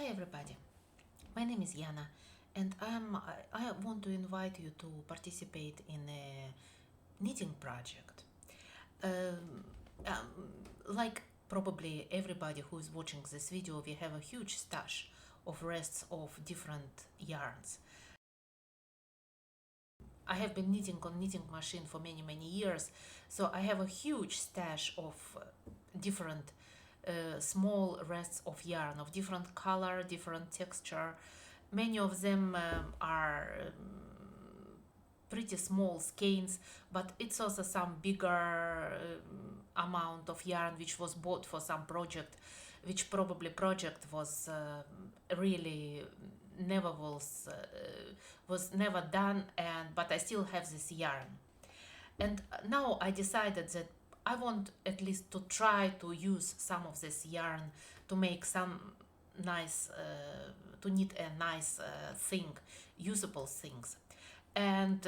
everybody, my name is Yana and I want to invite you to participate in a knitting project. Like probably everybody who is watching this video, we have a huge stash of rests of different yarns. I have been knitting on knitting machine for many years, so I have a huge stash of different small rests of yarn of different color, different texture. Many of them are pretty small skeins, but it's also some bigger amount of yarn which was bought for some project, which probably project was really never was never done, and but I still have this yarn. And now I decided that I want at least to try to use some of this yarn to make some nice to knit a nice thing, usable things. And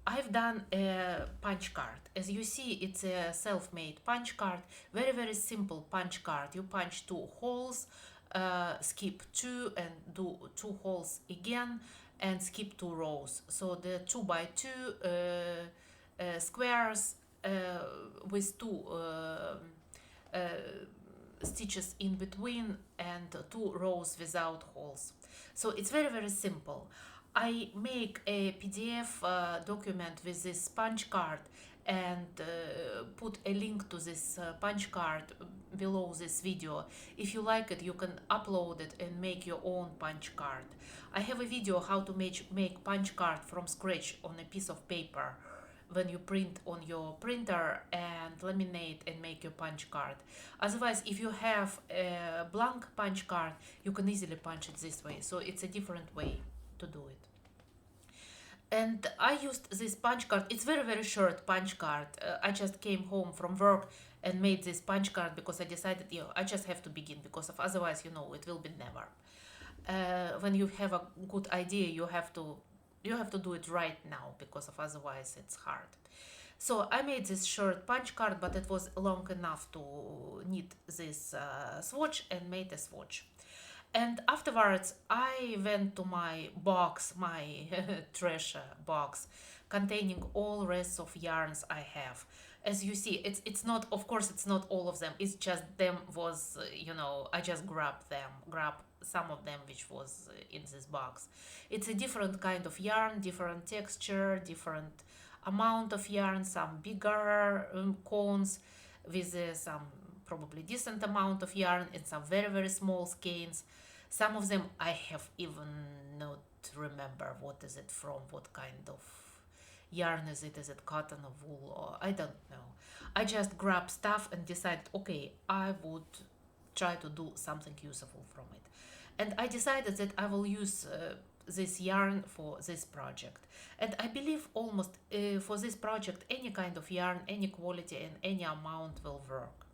I've done a punch card. As you see, it's a self-made punch card, very simple punch card. You punch 2 holes, skip 2 and do 2 holes again and skip 2 rows. So the 2 by 2 squares with 2 stitches in between and 2 rows without holes. So it's very simple. I make a PDF document with this punch card and put a link to this punch card below this video. If you like it, you can upload it and make your own punch card. I have a video how to make punch card from scratch on a piece of paper when you print on your printer and laminate and make your punch card. Otherwise, if you have a blank punch card, you can easily punch it this way. So it's a different way to do it. And I used this punch card. It's very short punch card. I just came home from work and made this punch card because I decided, I just have to begin, because of otherwise, it will be never. When you have a good idea, you have to do it right now, because of otherwise it's hard. So I made this short punch card, but it was long enough to knit this swatch and made a swatch. And afterwards, I went to my box, my treasure box, containing all rests of yarns I have. As you see, it's not, of course, it's not all of them. It's just them was, I just grabbed some of them which was in this box. It's a different kind of yarn, different texture, different amount of yarn, some bigger cones with some probably decent amount of yarn and some very small skeins. Some of them I have even not remember what is it from, what kind of yarn is it cotton or wool, or I don't know. I just grabbed stuff and decided, okay, I would try to do something useful from it. And I decided that I will use this yarn for this project. And I believe almost for this project, any kind of yarn, any quality and any amount will work.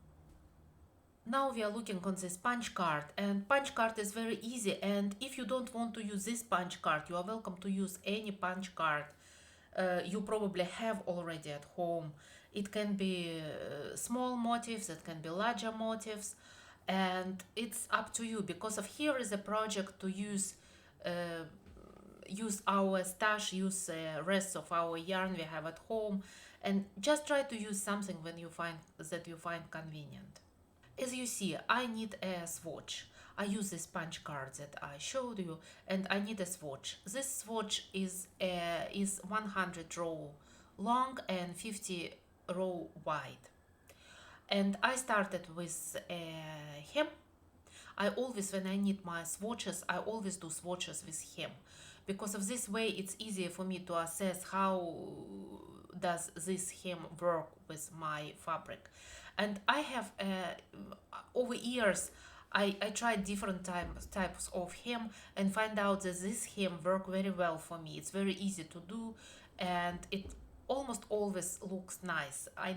Now we are looking on this punch card, and punch card is very easy, and if you don't want to use this punch card, you are welcome to use any punch card you probably have already at home. It can be small motifs, it can be larger motifs, and it's up to you, because of here is a project to use our stash, use rest of our yarn we have at home, and just try to use something when you find convenient. As you see, I need a swatch. I use this punch card that I showed you, and I need a swatch. This swatch is 100 row long and 50 row wide. And I started with a hem. I always, when I knit my swatches, I always do swatches with hem, because of this way it's easier for me to assess how does this hem work with my fabric. And I have over years I tried different types of hem and find out that this hem work very well for me. It's very easy to do, and it almost always looks nice. I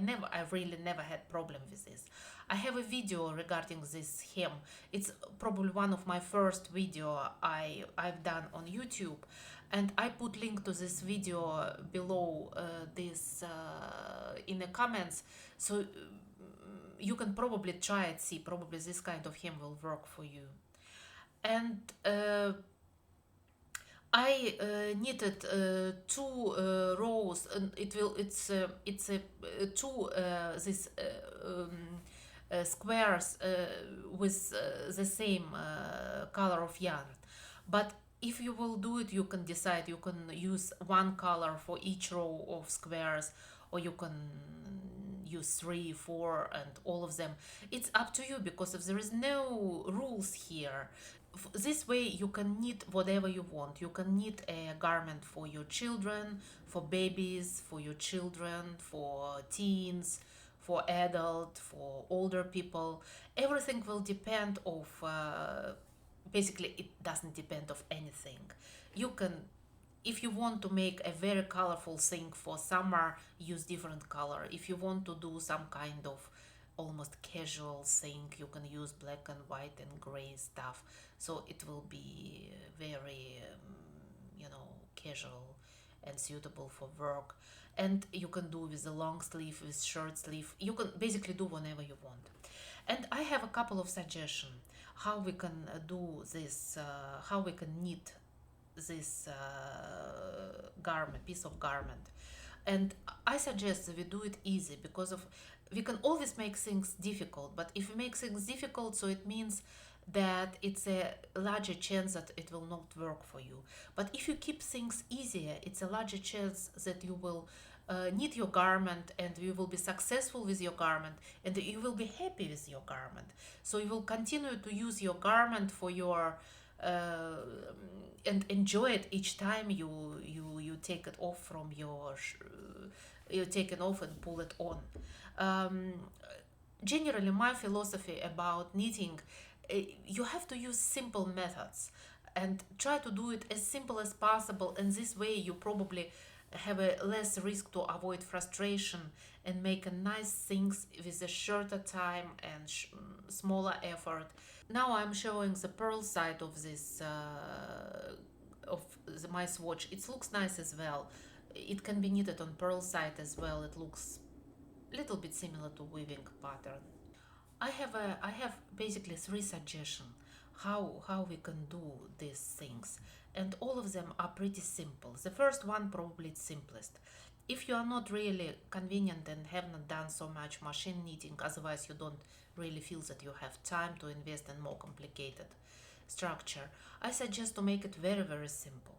really never had problem with this. I have a video regarding this hem. It's probably one of my first video I've done on YouTube, and I put link to this video below this in the comments, so you can probably try it, see, probably this kind of hem will work for you. And I knitted two rows, and it's a two this squares with the same color of yarn. But if you will do it, you can decide, you can use one color for each row of squares, or you can use three, four, and all of them. It's up to you, because if there is no rules here, this way you can knit whatever you want. You can knit a garment for your children, for babies, for your children, for teens, for adult, for older people. Everything will depend of basically it doesn't depend of anything. You can, if you want to make a very colorful thing for summer, use different color. If you want to do some kind of almost casual thing, you can use black and white and gray stuff, so it will be very casual and suitable for work. And you can do with a long sleeve, with short sleeve, you can basically do whenever you want. And I have a couple of suggestions how we can do this, how we can knit this garment, piece of garment. And I suggest that we do it easy, because of we can always make things difficult, but if we make things difficult, so it means that it's a larger chance that it will not work for you. But if you keep things easier, it's a larger chance that you will knit your garment, and you will be successful with your garment, and you will be happy with your garment. So you will continue to use your garment for your and enjoy it each time you take it off from your you take it off and pull it on. um, Generally, my philosophy about knitting, you have to use simple methods and try to do it as simple as possible, and this way you probably have a less risk to avoid frustration and make a nice things with a shorter time and smaller effort. Now I'm showing the pearl side of this my swatch. It looks nice as well. It can be knitted on pearl side as well. It looks a little bit similar to weaving pattern. I have basically three suggestions how we can do these things, and all of them are pretty simple. The first one probably the simplest. If you are not really convenient and have not done so much machine knitting, otherwise you don't really feel that you have time to invest in more complicated structure, I suggest to make it very, very simple.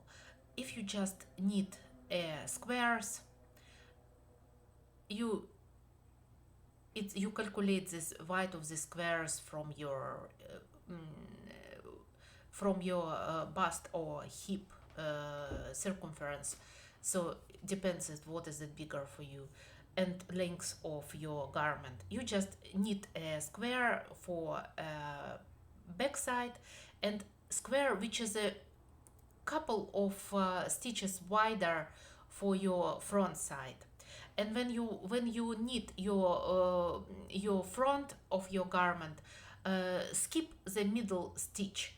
If you just knit squares, you you calculate this height of the squares from your bust or hip circumference. So depends what is it bigger for you, and length of your garment. You just knit a square for back side, and square which is a couple of stitches wider for your front side. And when you knit your front of your garment, skip the middle stitch.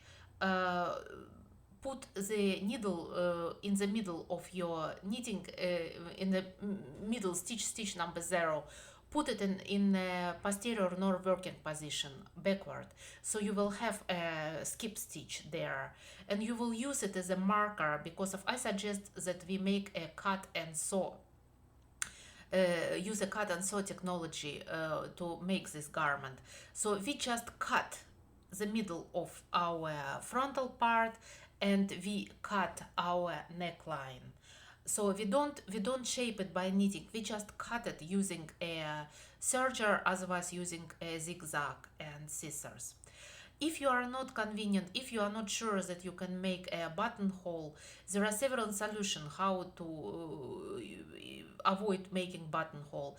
Put the needle in the middle of your knitting, in the middle stitch number 0. Put it in a posterior nor working position backward, so you will have a skip stitch there, and you will use it as a marker, because I suggest that we make a cut and sew, use a cut and sew technology to make this garment. So we just cut the middle of our frontal part, and we cut our neckline. So we don't shape it by knitting, we just cut it using a serger, otherwise using a zigzag and scissors. If you are not convenient, if you are not sure that you can make a buttonhole, there are several solutions how to avoid making buttonhole.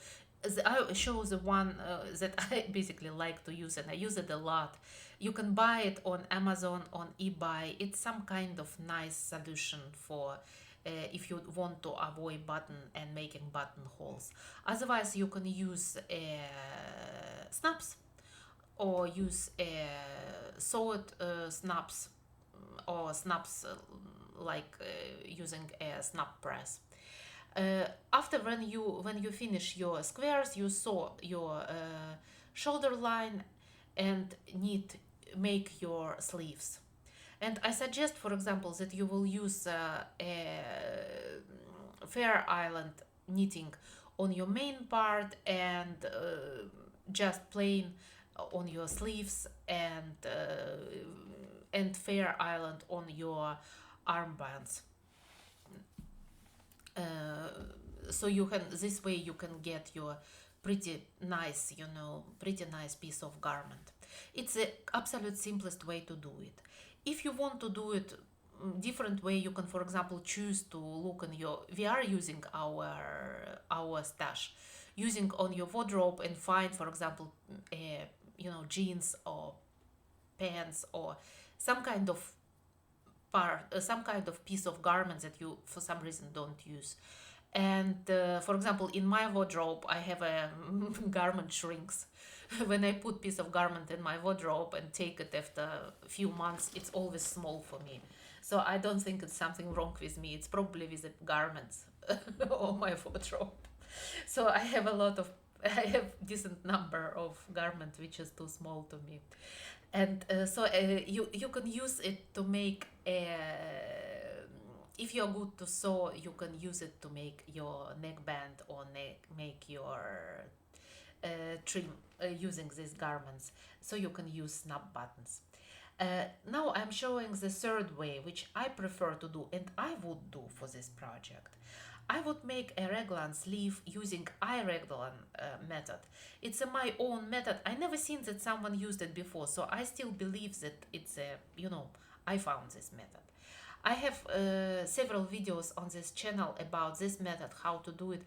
I show the one that I basically like to use, and I use it a lot. You can buy it on Amazon, on eBay. It's some kind of nice solution for if you want to avoid button and making buttonholes. Otherwise, you can use snaps, or use sewed snaps, or snaps using a snap press. After when you finish your squares, you sew your shoulder line and make your sleeves. And I suggest, for example, that you will use a Fair Island knitting on your main part and just plain on your sleeves, and Fair Island on your armbands. Uh, so you can, this way you can get your pretty nice, pretty nice piece of garment. It's the absolute simplest way to do it. If you want to do it different way, you can, for example, choose to look in your, we are using our stash, using on your wardrobe and find, for example, jeans or pants or some kind of some kind of piece of garment that you for some reason don't use. And for example, in my wardrobe I have a garment shrinks. When I put piece of garment in my wardrobe and take it after a few months, it's always small for me. So I don't think it's something wrong with me, it's probably with the garments on my wardrobe. So I have I have decent number of garment which is too small to me. And you can use it to make if you're good to sew, you can use it to make your neckband or make your trim using these garments. So you can use snap buttons. Now I'm showing the third way, which I prefer to do and I would do for this project. I would make a raglan sleeve using I-raglan method. It's my own method. I never seen that someone used it before, so I still believe that it's I found this method. I have several videos on this channel about this method, how to do it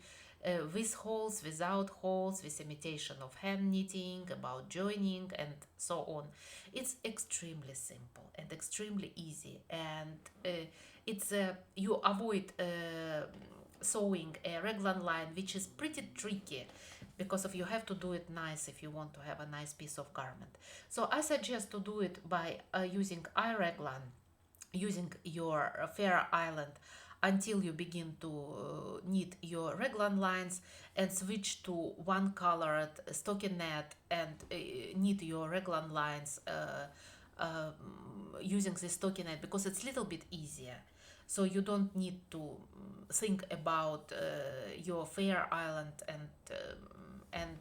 with holes, without holes, with imitation of hand knitting, about joining and so on. It's extremely simple and extremely easy, and it's you avoid sewing a raglan line, which is pretty tricky because of you have to do it nice if you want to have a nice piece of garment. So I suggest to do it by using I-raglan, using your Fair Island until you begin to knit your raglan lines, and switch to one colored stockinette and knit your raglan lines using this stockinette, because it's a little bit easier. So you don't need to think about your Fair Island and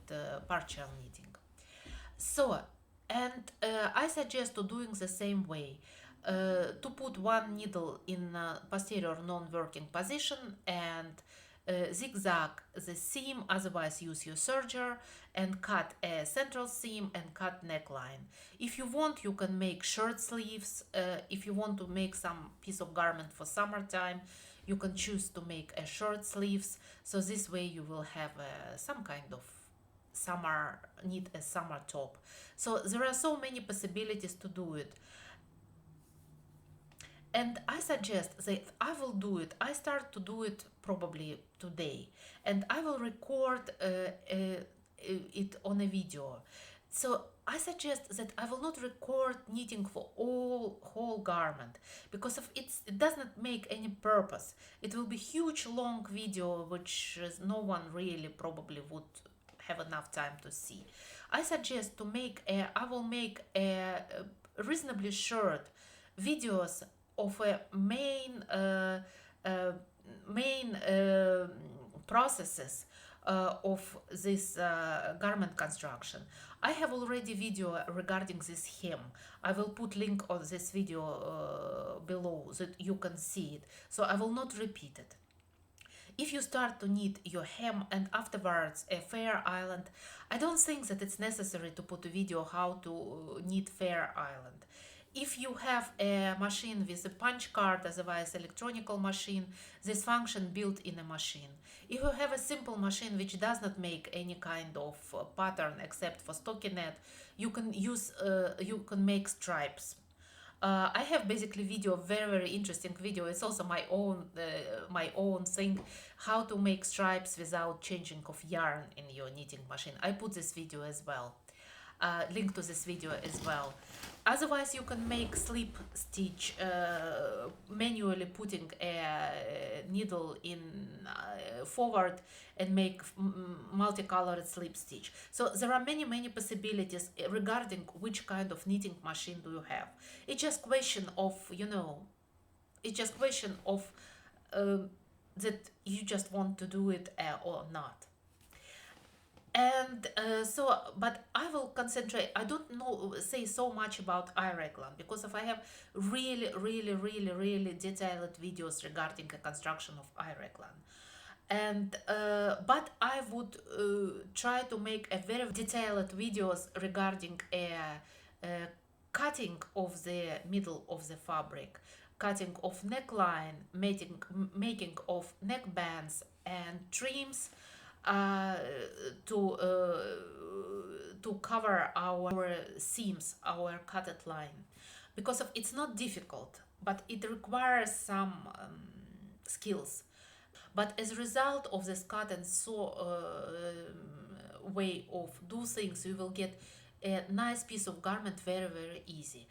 partial knitting. So, and I suggest to doing the same way. To put one needle in posterior non-working position and zigzag the seam, otherwise use your serger, and cut a central seam and cut neckline. If you want, you can make shirt sleeves. If you want to make some piece of garment for summertime, you can choose to make a shirt sleeves. So this way you will have some kind of summer, knit a summer top. So there are so many possibilities to do it. And I suggest that I will do it. I start to do it probably today, and I will record it on a video. So I suggest that I will not record knitting for all whole garment, because of it does not make any purpose. It will be huge long video which no one really probably would have enough time to see. I suggest to make I will make a reasonably short videos of a main processes of this garment construction. I have already video regarding this hem. I will put link of this video below so that you can see it. So I will not repeat it. If you start to knit your hem and afterwards a Fair Island, I don't think that it's necessary to put a video how to knit Fair Island. If you have a machine with a punch card, otherwise electronical machine, this function built in a machine. If you have a simple machine which does not make any kind of pattern except for stockinette, you can make stripes. I have basically video, very interesting video. It's also my own thing, how to make stripes without changing of yarn in your knitting machine. I put this video as well. link to this video as well. Otherwise, you can make slip stitch manually, putting a needle in forward and make multicolored slip stitch. So there are many possibilities regarding which kind of knitting machine do you have. It's just question of, it's just question of that you just want to do it or not. And but I will concentrate. I don't know say so much about I-raglan because if I have really detailed videos regarding the construction of I-raglan. And but I would try to make a very detailed videos regarding a cutting of the middle of the fabric, cutting of neckline, making of neckbands and trims, uh, to uh, to cover our seams, our cutted line, because of it's not difficult, but it requires some skills. But as a result of this cut and sew way of do things, you will get a nice piece of garment very easy.